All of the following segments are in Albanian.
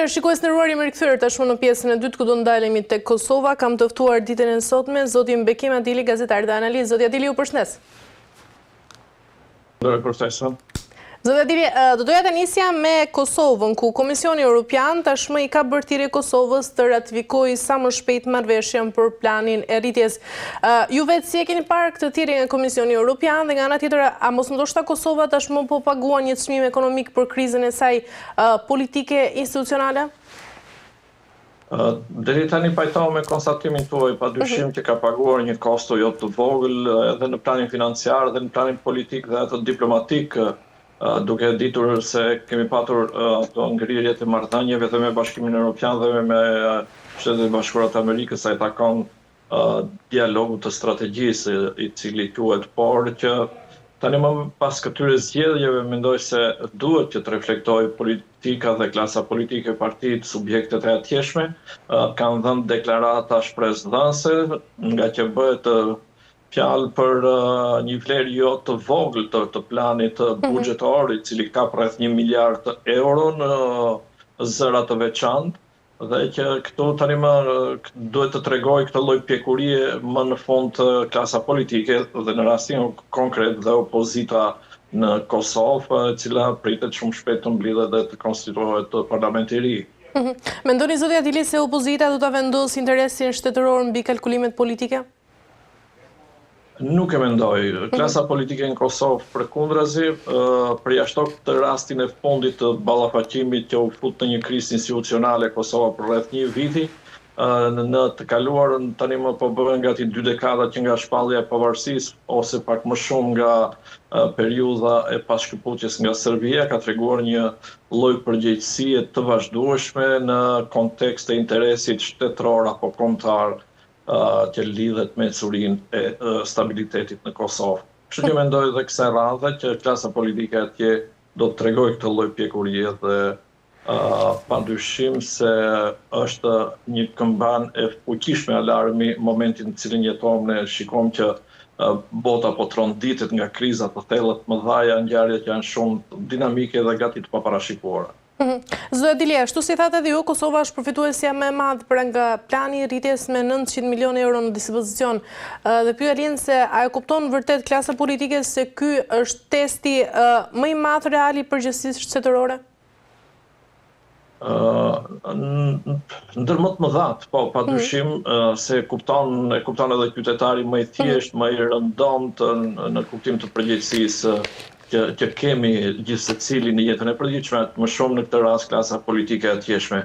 Mirë, shikues nderuar, jemi rikthyer tashmë në pjesën e dytë ku do ndalemi tek Kosova. Kam të ftuar ditën e sotme zotin Bekim Adili, gazetar dhe analist. Zoti Adili, ju përshëndes. Zoti Adili, do doja të nisja me Kosovën, ku Komisioni Evropian tashmë i ka bërë thirrje Kosovës të ratifikojë sa më shpejt marrëveshjen për planin e rritjes. Ju vetë si e keni parë këtë thirrje nga Komisioni Evropian dhe nga ana tjetër, a mos ndoshta Kosova tashmë po paguan një çmim ekonomik për krizën e saj politike institucionale? Deri tani pajtohem me konstatimin tuaj, padyshim që ka paguar një kosto jo të vogël edhe në planin financiar dhe në planin politik dhe atë diplomatik, duke ditur se kemi patur ato ngrirje të marrëdhënieve dhe me Bashkimin Evropian dhe me Shtetet e Bashkuara të Amerikës, sa i takon dialogut të strategjisë i cili quhet, por që tani më pas këtyre zgjedhjeve mendoj se duhet që të reflektojë politika dhe klasa politike e partit, subjektet e atjeshme, kanë dhënë deklarata shpresdhënëse, nga që bëhet fjalë për një vlerë jo të vogël të planit buxhetor, i cili ka rreth 1 miliard euro në zëra të veçantë dhe që këtu tani më duhet të tregoj këtë lloj pjekurie më në fund klasa politike dhe në rastin konkret dhe opozita në Kosovë, e cila pritet shumë shpejt të mblidhet dhe të konstituohet parlamenti i ri. Mendoni zoti Adili se opozita do ta vendosë interesin shtetëror mbi kalkulimet politike? Nuk e mendoj. Klasa politike në Kosovë përkundrazi, përjashton të rastin e fundit të ballafaqimit që u fut në një krizë institucionale Kosova për rreth 1 viti, në të kaluarën tani më po bëhen gati 2 dekada që nga shpallja e pavarësisë ose pak më shumë nga periudha e pashkëputjes nga Serbia ka treguar një lloj përgjegjësie të vazhdueshme në kontekst të interesit shtetëror apo kombëtar që lidhet me curinë e stabilitetit në Kosovë. Kështu që mendoj edhe kësaj radhe që klasa politike atje do të tregojë këtë lloj pjekurie dhe padyshim se është një këmban e fuqishme alarmi momentin në cilin jetojmë, ne shikojmë që bota po tronditet nga kriza të thella të mëdha, ngjarje që janë shumë dinamike dhe gati të paparashikuara. Zoti Adili, ashtu si thatë edhe ju, Kosova është përfituesja më e madhe pra nga plani i rritjes me 900 milionë euro në dispozicion. Dhe pyetja se a e kupton vërtet klasa politike se ky është testi më i madh real i përgjegjësisë shtetërore? Ndër më të mëdhat, po, padyshim se e kupton edhe qytetari më i thjeshtë, më i rëndomt në kuptim të përgjegjësisë që kemi gjithsecili në jetën e përditshme, më shumë në këtë rast klasa politike e atjeshme.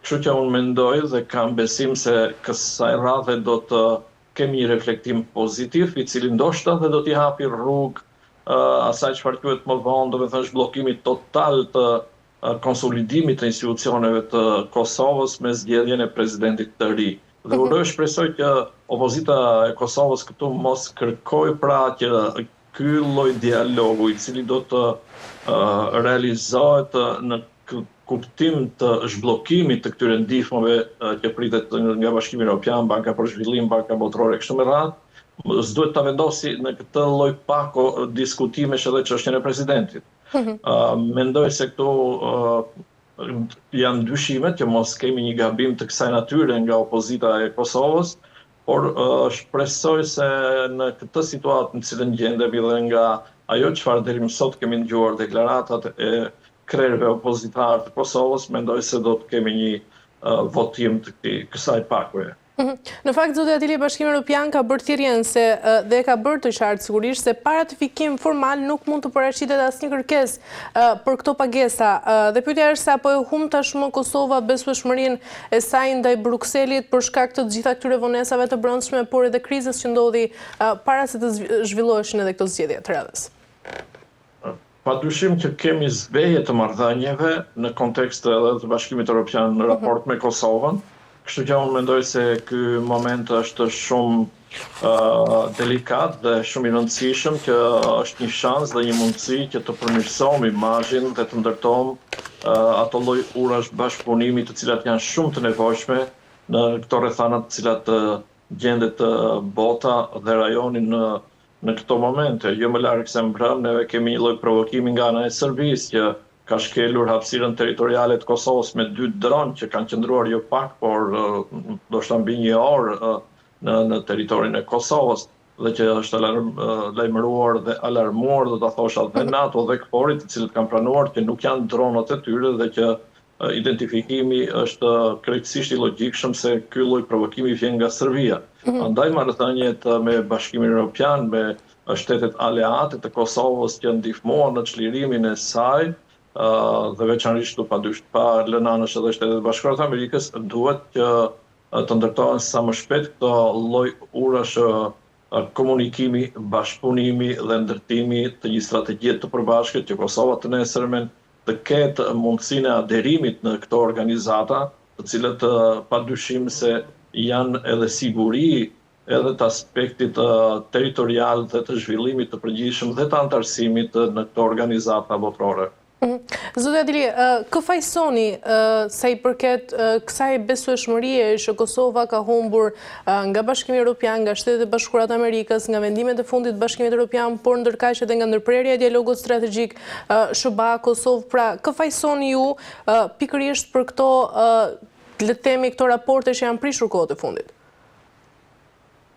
Kështu që unë mendoj dhe kam besim se kësaj radhe do të kemi një reflektim pozitiv, i cili ndoshta dhe do t'i hapi rrugë asaj çfarë quhet më vonë, domethënë zhbllokimit total të konsolidimit të institucioneve të Kosovës me zgjedhjen e presidentit të ri. Dhe uroj, shpresoj që opozita e Kosovës këtu mos kërkoj pra që ky lloj dialogu i cili do të realizohet në kuptim të zhbllokimit të këtyre ndihmave që pritet nga Bashkimi Evropian, Banka për Zhvillim, Banka Botërore kështu me radhë, s'duhet ta vendosi në këtë lloj pako diskutimesh edhe çështjen e presidentit. Mendoj se këtu janë dyshimet që mos kemi një gabim të kësaj natyre nga opozita e Kosovës, por shpresoj se në këtë situatë në cilën gjendemi dhe nga ajo çfarë deri më sot kemi dëgjuar deklaratat e krerëve opozitar të Kosovës, mendoj se do të kemi një votim të kësaj pakuje. Në fakt, zoti Adili, Bashkimi Evropian ka bërë thirrjen dhe ka bërë të qartë sigurisht se pa ratifikim formal nuk mund të paraqitet asnjë kërkesë për këto pagesa. Dhe pyetja është se apo e humb tashmë Kosova besueshmërinë e saj ndaj Brukselit për shkak të gjitha këtyre vonesave të brendshme, por edhe krizës që ndodhi para se të zhvilloheshin edhe këto zgjedhje të radhës. Padyshim që kemi zbeje të marrëdhënieve në kontekst edhe të Bashkimit Evropian në raport me Kosovën. Kështu që unë mendoj se ky moment është shumë delikat dhe shumë i rëndësishëm, që është një shans dhe një mundësi që të përmirësojmë imazhin dhe të ndërtojmë ato lloj urash bashkëpunimi të cilat janë shumë të nevojshme në këto rrethana të cilat gjendet bota dhe rajoni në këto momente. Jo më larg se mbrëm, neve kemi një lloj provokimi nga ana e Serbisë që ka shkelur hapësirën territoriale të Kosovës me 2 dronë që kanë qëndruar jo pak, por ndoshta mbi 1 orë në territorin e Kosovës, dhe që është lajmëruar dhe alarmuar, do ta thosha, dhe NATO dhe KFOR-i, të cilët kanë pranuar që nuk janë dronët e tyre dhe që identifikimi është krejtësisht i logjikshëm se ky lloj provokimi vjen nga Serbia. Andaj marrëdhëniet me Bashkimin Evropian, me shtetet aleate të Kosovës që ndihmuan në çlirimin e saj, dhe veçanërisht pa lënë anësh edhe Shtetet e Bashkuara të Amerikës, duhet që të ndërtohen sa më shpejt këto lloj urash komunikimi, bashkëpunimi dhe ndërtimi të një strategjie të përbashkët që Kosova të nesërmen të ketë mundësinë e aderimit në këto organizata, të cilët padyshim se janë edhe siguri edhe të aspektit territorial dhe të zhvillimit të përgjithshëm dhe të antarësimit në këto organizata botërore. Zoti Adili, këfajsoni sa i përket kësaj besueshmërie që Kosova ka humbur nga Bashkimi Evropian, nga Shtetet e Bashkuara të Amerikës, nga vendimet e fundit të Bashkimit Evropian, por ndërkaq edhe nga ndërprerja e dialogut strategjik SBA-Kosovë. Pra, këfajsoni ju pikërisht për këto, le të themi, këto raporte që janë prishur kohët e fundit?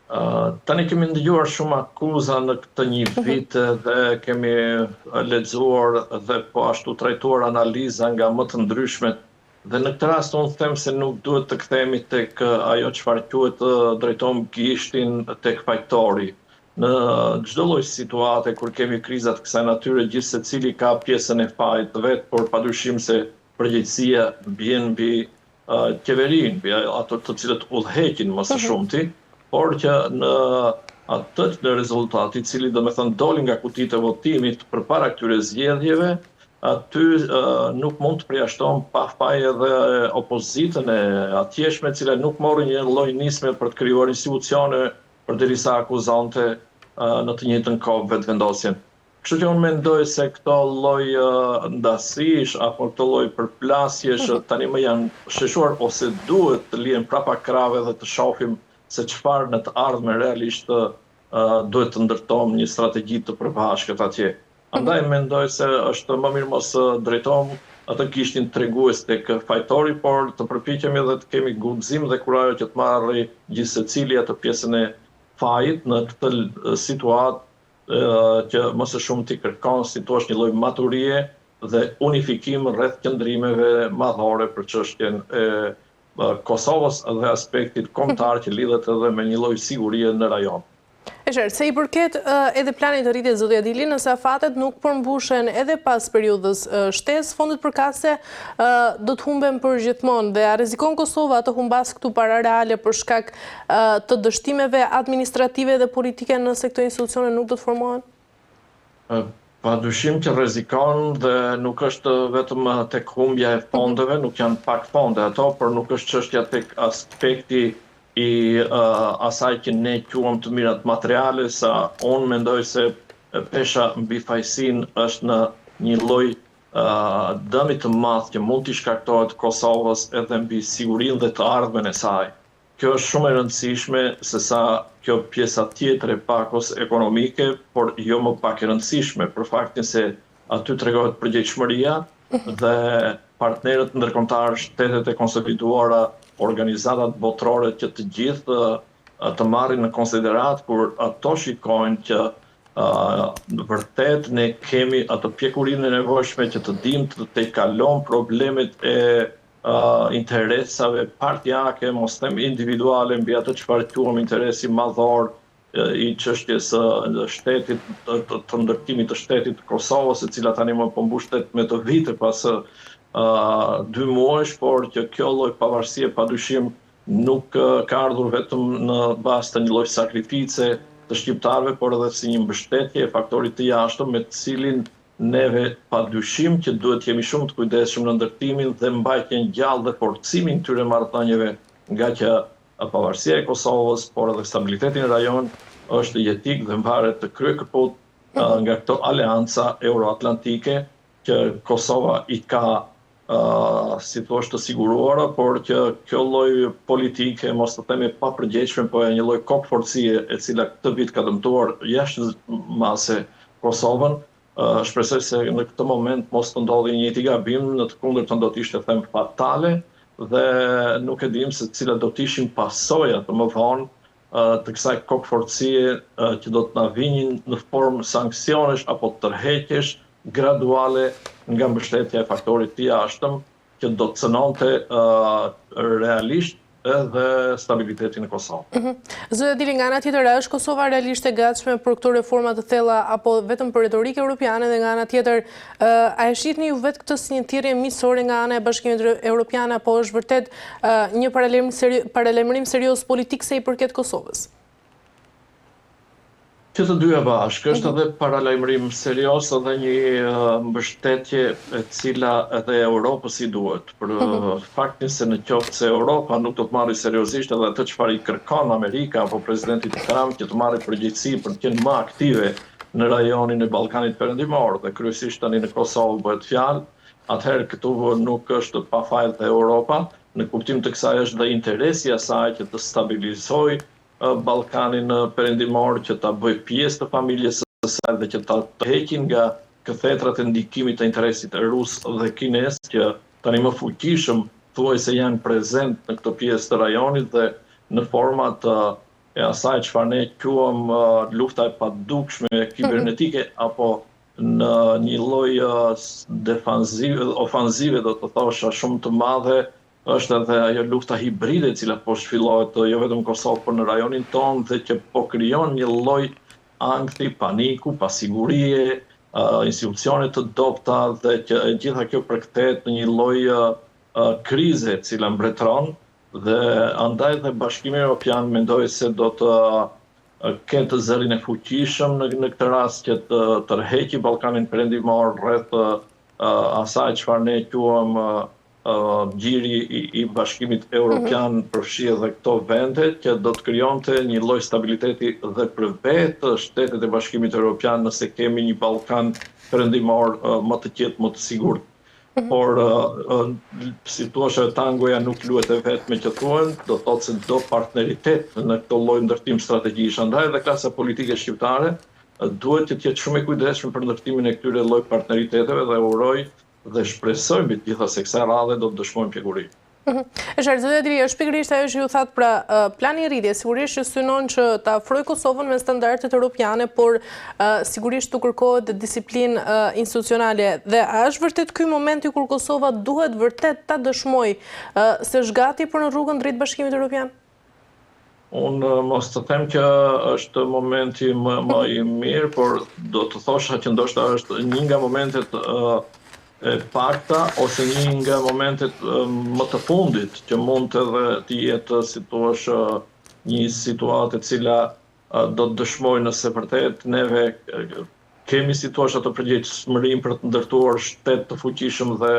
Tani kemi ndëgjuar shumë akuza në këtë një vit dhe kemi lexuar dhe po ashtu trajtuar analiza nga më të ndryshmet. Dhe në këtë rast unë them se nuk duhet të kthehemi tek ajo çfarë quhet drejtom gishtin tek fajtori. Në çdo lloj situate kur kemi kriza të kësaj natyre, gjithë secili ka pjesën e fajit të vet, por padyshim se përgjegjësia bjen mbi qeverinë, mbi ato të cilët udhëheqin më së shumti. Por që në atë rezultati, i cili domethënë doli nga kutitë e votimit përpara këtyre zgjedhjeve, aty nuk mund të përjashton pa faj edhe opozitën e atjeshme, e cila nuk mori një lloj nisme për të krijuar institucione përderisa akuzonte në të njëjtën kohë vetëvendosjen. Kështu që unë mendoj se këto lloj ndasish apo këto lloj përplasjesh tani më janë sheshuar ose duhet të lihen prapa krave dhe të shohim se çfarë në të ardhmen realisht duhet të ndërtojmë një strategji të përbashkët atje. Andaj mendoj se është më mirë mos drejtojmë atë gishtin tregues tek fajtori, por të përpiqemi edhe të kemi guxim dhe kurajo që të marrë gjithë secili atë pjesën e fajit në këtë situatë që më së shumti kërkon si thua një lloj maturie dhe unifikim rreth qëndrimeve madhore për çështjen e Kosovës dhe aspektit kombëtar që lidhet edhe me një lloj sigurie në rajon. E qartë, se i përket edhe planit të rritjes, zoti Adili, nëse afatet nuk përmbushen edhe pas periudhës shtesë, fondet përkatëse do të humben për gjithmonë, dhe a rrezikon Kosova të humbas këtu para reale për shkak të dështimeve administrative dhe politike nëse këto institucione nuk do të formohen? Padyshim që rrezikon dhe nuk është vetëm tek humbja e fondeve, nuk janë pak fonde ato, por nuk është çështja tek aspekti i asaj që ne quajmë të mirat materiale, sa unë mendoj se pesha mbi fajësinë është në një lloj dëmi të madh që mund t'i shkaktohet Kosovës edhe mbi sigurinë dhe të ardhmen e saj. Kjo është shumë e rëndësishme se sa kjo pjesa tjetër e pakos ekonomike, por jo më pak e rëndësishme për faktin se aty tregohet përgjegjësia dhe partnerët ndërkombëtar, shtetet e konsoliduara, organizatat botërore që të gjithë të marrin në konsiderat kur ato shikojnë që vërtet ne kemi atë pjekurinë e nevojshme që të dimë të tejkalojmë problemet e interesave partijake, mos them individuale, mbi atë çfarë quajmë interesi madhor i çështjes së shtetit, të ndërtimit të shtetit të Kosovës, e cila tani më po mbushet me të vite pas 2 muajsh, por që kjo lloj pavarësie padyshim nuk ka ardhur vetëm në bazë të një lloj sakrifice të shqiptarëve, por edhe si një mbështetje e faktorit të jashtëm me të cilin neve padyshim që duhet jemi shumë të kujdesshëm në ndërtimin dhe mbajtjen gjallë dhe forcimin këtyre marrëdhënieve, nga që pavarësia e Kosovës, por edhe stabiliteti në rajon është jetik dhe mbaret të kryekëput nga këto aleanca euroatlantike që Kosova i ka si thua të siguruara, por që kjo lloj politike, mos të themi papërgjegjshme, po e një lloj kokforcie e cila këtë vit ka dëmtuar jashtë mase Kosovën, Shpresoj se në këtë moment mos të ndodhi një njëjti gabim, në të kundërtën do të ishte them fatale dhe nuk e dim se cilat do të ishin pasojat më vonë të kësaj kokëforcie që do të na vinin në formë sanksionesh apo tërheqjesh graduale nga mbështetja e faktorit të jashtëm që do të cënonte realisht edhe stabilitetin e Kosovës. Zoti Dili, nga ana tjetër, a është Kosova realisht e gatshme për këto reforma të thella apo vetëm për retorikë europiane, dhe nga ana tjetër, a e shihni ju vetë këtë si një thirrje miqësore nga ana e Bashkimit Evropian apo është vërtet një paralajmërim serioz politik se i përket Kosovës? Që të dyja bashkë, është edhe paralajmërim serioz edhe një mbështetje e cila edhe Europës i duhet. Për faktin se në qoftë se Europa nuk do të marrë seriozisht edhe atë çfarë i kërkon Amerika apo presidenti Trump që të marrë përgjegjësi për të qenë më aktive në rajonin e Ballkanit Perëndimor dhe kryesisht tani në Kosovë bëhet fjalë, atëherë këtu nuk është pa fajt e Europa, në kuptim të kësaj është dhe interesi i saj që të stabilizojë Ballkanin Perëndimor, që ta bëj pjesë të familjes së saj dhe që ta heqin nga këthetrat e ndikimit të interesit rus dhe kines, që tani më fuqishëm thuajse janë prezent në këtë pjesë të rajonit dhe në format e asaj çfarë ne quam lufta e padukshme kibernetike apo në një lloj ofanzive do të thosha shumë të madhe. Është edhe ajo lufta hibride e cila po zhvillohet jo vetëm në Kosovë, por në rajonin tonë dhe që po krijon një lloj ankthi, paniku, pasigurie, institucione të dobta dhe që gjitha kjo përkthehet në një lloj krize e cila mbretëron dhe andaj dhe Bashkimi Evropian mendoj se do të ketë zërin e fuqishëm në këtë rast që të tërheqë Ballkanin Perëndimor rreth asaj çfarë ne quam gjiri i Bashkimit Evropian përfshi edhe këto vende, që do të krijonte një lloj stabiliteti dhe për vetë shtetet e Bashkimit Evropian nëse kemi një Ballkan Perëndimor më të qetë, më të sigurt. Por si thua, tangoja nuk luhet e vetme që thuan, do thotë se do partneritet në këtë lloj ndërtim strategjish. Andaj dhe klasa politike shqiptare duhet të jetë shumë e kujdesshme për ndërtimin e këtyre lloj partneriteteve dhe uroj dhe shpresoj mbi të gjitha se kësaj radhe do të dëshmojmë pjekuri. Zoti Dili, është pikërisht ajo që ju thatë, pra plani i rritjes sigurisht që synon që ta afrojë Kosovën me standardet europiane, por sigurisht të kërkohet disiplinë institucionale. Dhe a është vërtet ky momenti kur Kosova duhet vërtet ta dëshmojë se është gati për në rrugën drejt Bashkimit Evropian? Unë mos të them që është momenti më i mirë, por do të thosha që ndoshta është një nga momentet e pakta ose një nga momentet më të fundit që mund të jetë si thua një situatë e cila do të dëshmojë nëse vërtet neve kemi si thua të përgjegjësimë për të ndërtuar shtet të fuqishëm dhe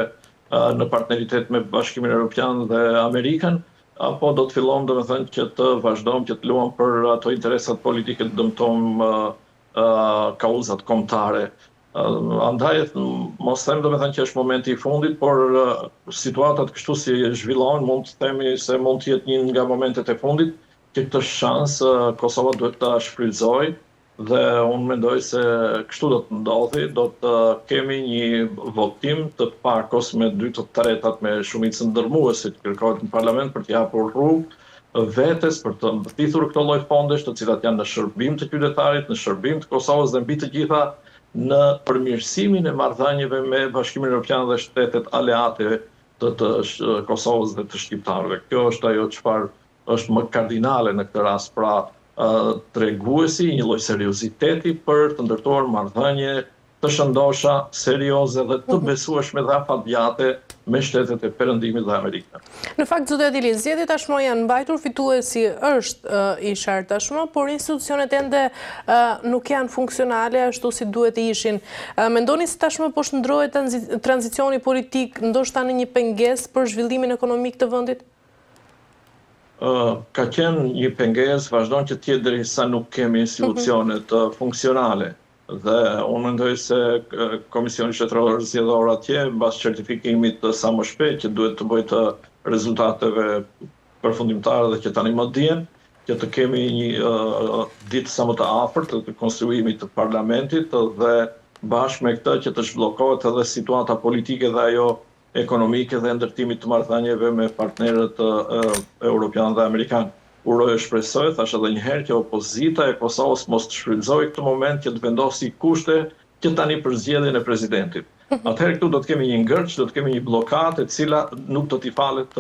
në partneritet me Bashkimin Evropian dhe Amerikën, apo do të fillojmë domethënë që të vazhdojmë që të luajmë për ato interesat politike të dëmtojmë kauzat kombëtare. Andaj mos them domethënë që është momenti i fundit, por situatat kështu si zhvillohen mund të themi se mund të jetë një nga momentet e fundit që këtë shans Kosova duhet ta shfrytëzojë dhe unë mendoj se kështu do të ndodhi, do të kemi një votim të pakos me 2/3 me shumicën dërmuese që kërkohet në parlament për të hapur rrugë vetes për të mbështetur këto lloj fondesh, të cilat janë në shërbim të qytetarit, në shërbim të Kosovës dhe mbi të gjitha në përmirësimin e marrëdhënieve me Bashkimin Evropian dhe shtetet aleate të Kosovës dhe të shqiptarëve. Kjo është ajo çfarë është më kardinale në këtë rast, pra treguesi një lloj serioziteti për të ndërtuar marrëdhënie të shëndosha, serioze dhe të besueshme dhe afatgjate me shtetet e Perëndimit dhe Amerikën. Në fakt, zoti Dili, zgjedhjet tashmë janë mbajtur, fituesi është i qartë tashmë, por institucionet ende nuk janë funksionale ashtu si duhet të ishin. Mendoni se tashmë po shndrohet tranzicioni politik ndoshta në një pengesë për zhvillimin ekonomik të vendit? Ka qenë një pengesë, vazhdon që të jetë derisa nuk kemi institucionet funksionale. Dhe unë mendoj se Komisioni Shtetëror Zgjedhor atje, mbas certifikimit sa më shpejt që duhet të bëjë të rezultateve përfundimtare dhe që tani më dihen, që të kemi një ditë sa më të afërt të konstruimit të parlamentit dhe bashkë me këtë që të zhbllokohet edhe situata politike dhe ajo ekonomike dhe ndërtimit të marrëdhënieve me partnerët europian dhe amerikan. Uroj e shpresoj, thash edhe një herë, që opozita e Kosovës mos të shfrytëzojë këtë moment që të vendosi kushte që tani për zgjedhjen e presidentit. Atëherë këtu do të kemi një ngërç, do të kemi një blokadë e cila nuk do t'i falet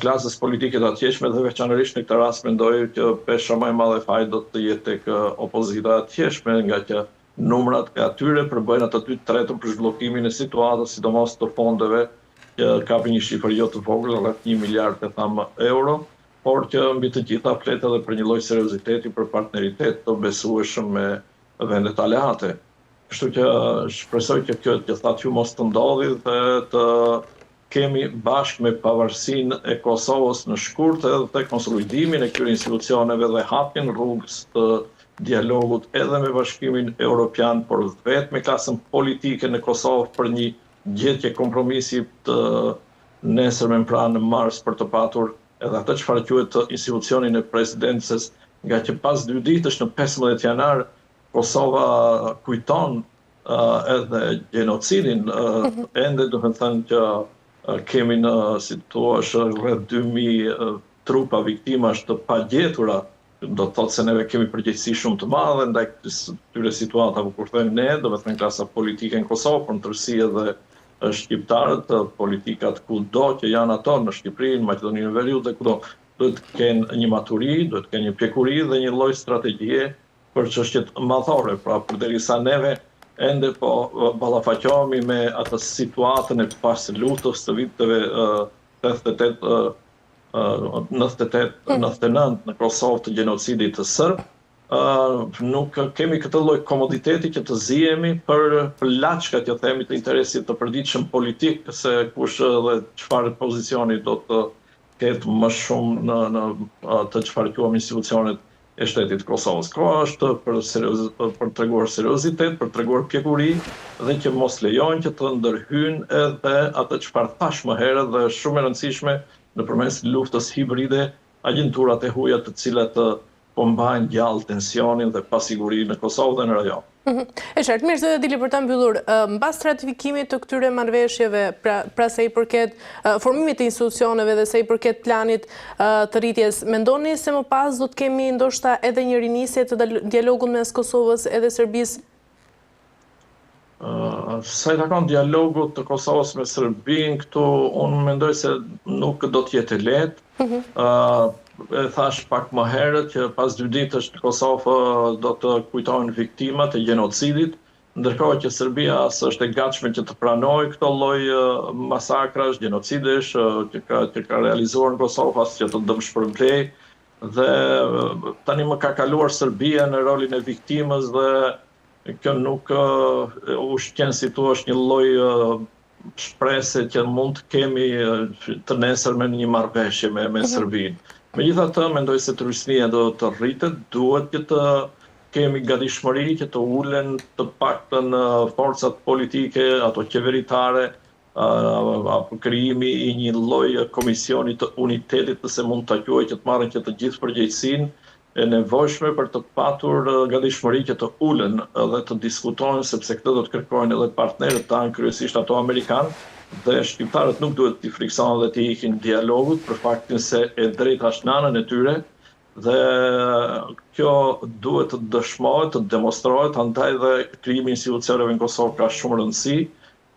klasës politike të atjeshme dhe veçanërisht në këtë rast mendoj që pesha më e madhe faj do të jetë tek opozita e atjeshme, nga që numrat e atyre përbëjnë atë 2/3 për zhbllokimin e situatës, sidomos të fondeve që kapin një shifër jo të vogël, rreth 1 miliard euro, por që mbi të gjitha flet edhe për një lloj serioziteti për partneritet të besueshëm me vendet aleate. Kështu që shpresoj që kjo që thatë ju mos të ndodhi dhe të kemi bashkë me pavarësinë e Kosovës në shkurt edhe të konsolidimin e këtyre institucioneve dhe hapjen rrugës të dialogut edhe me Bashkimin Evropian, por vetë me klasën politike në Kosovë për një gjetje kompromisi të nesërmen pra në mars për të patur edhe atë çfarë quhet institucionin e presidencës, nga që pas 2 ditësh në 15 janar Kosova kujton edhe genocidin, ende do të thënë që kemi në si thua rreth 2000 trupa viktimash të pagjetura, do të thotë se neve kemi përgjegjësi shumë të madhe ndaj këtyre situatave, kur thënë ne, do të thënë klasa politike në Kosovë, por në tërësi edhe shqiptarët, politikat kudo që janë ato në Shqipëri, në Maqedoninë e Veriut dhe kudo, duhet të kenë një maturi, duhet të kenë një pjekuri dhe një lloj strategjie për çështjet madhore, pra përderisa neve ende po ballafaqohemi me atë situatën e paslutës të viteve 88 98-99 në Kosovë të gjenocidit të serb, nuk kemi këtë lloj komoditeti që të zihemi për laçka që themi të interesit të përditshëm politik, se kush dhe çfarë pozicioni do të ketë më shumë në të çfarë quajmë institucionet e shtetit të Kosovës. Koha është për treguar seriozitet, për treguar pjekuri dhe që mos lejojnë që të ndërhyjnë edhe atë çfarë thash më herët dhe shumë e rëndësishme nëpërmes luftës hibride, agjenturat e huaja të cilat po mbajnë gjallë tensionin dhe pasigurinë në Kosovë dhe në rajon. E qartë, mirë, zë Dili, për ta mbyllur, mbas ratifikimit të këtyre marrëveshjeve, pra se i përket formimit të institucioneve dhe se i përket planit të rritjes, mendoni se më pas do të kemi ndoshta edhe një rinisje të dialogut mes Kosovës edhe Serbisë? Sa i takon dialogut të Kosovës me Serbinë, këtu unë mendoj se nuk do të jetë lehtë. E thash pak më herët që pas 2 ditësh në Kosovë do të kujtohen viktimat e gjenocidit, ndërkohë që Serbia s'është e gatshme që të pranojë këto lloj masakrash, gjenocidesh që ka realizuar në Kosovë, as që të dëmshpërblej, dhe tani më ka kaluar Serbia në rolin e viktimës dhe kjo nuk ushqen si thua një lloj shprese që mund të kemi të nesërmen një marrëveshje me Serbinë. Megjithatë, mendoj se Trysnia do të rritet, duhet që të kemi gatishmëri që të ulen të paktën forcat politike, ato qeveritare, apo krijimi i një lloj komisioni të unitetit, se mund ta quaj që të marrin që të gjithë përgjegjësinë e nevojshme për të patur gatishmëri që të ulen dhe të diskutojnë, sepse këtë do të kërkojnë edhe partnerët tanë, kryesisht ato amerikanë, dhe shqiptarët nuk duhet t'i friksohen dhe t'i ikin dialogut për faktin se e drejta është në anën e tyre dhe kjo duhet të dëshmohet, të demonstrohet, andaj dhe krijimi i institucioneve në Kosovë ka shumë rëndësi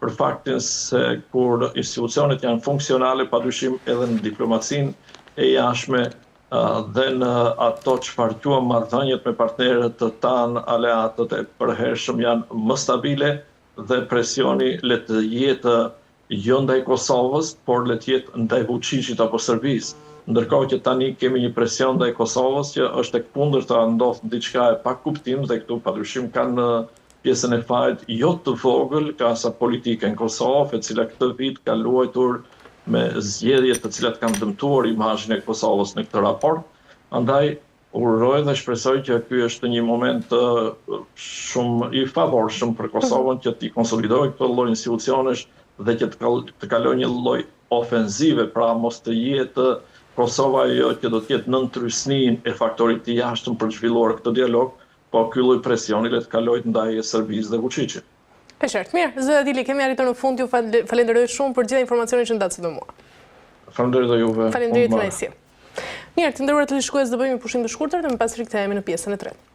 për faktin se kur institucionet janë funksionale, padyshim edhe në diplomacinë e jashtme dhe në ato çfarë quajmë marrëdhëniet me partnerët të tanë, aleatët e përhershëm janë më stabile dhe presioni le të jetë jo ndaj Kosovës, por le të jetë ndaj Vučićit apo Serbisë. Ndërkohë që tani kemi një presion ndaj Kosovës që është e kundërta, ndodh diçka e pa kuptim dhe këtu padyshim kanë pjesën e fajt jo të vogël klasa politike në Kosovë, e cila këtë vit ka luajtur me zgjedhje të cilat kanë dëmtuar imazhin e Kosovës në këtë raport. Andaj uroj dhe shpresoj që ky është një moment shumë i favorshëm për Kosovën që t'i konsolidojë këto lloj institucionesh dhe që të kalojë një lloj ofenzive, pra mos të jetë Kosova jo që do të jetë nën trysninë e faktorit të jashtëm për të zhvilluar këtë dialog, po ky lloj presioni le të kalojë ndaj Serbisë dhe Vučićit. E qartë, mirë, zë Adili, kemi arritur në fund, ju falenderoj shumë për gjitha informacionin që ndatë së dhe mua. Faleminderit dhe juve. Faleminderit kënaqësi. Mirë, të nderuar televizionistët, do bëjmë një pushim të shkurtër dhe më pas rikthehemi në pjesën e tretë.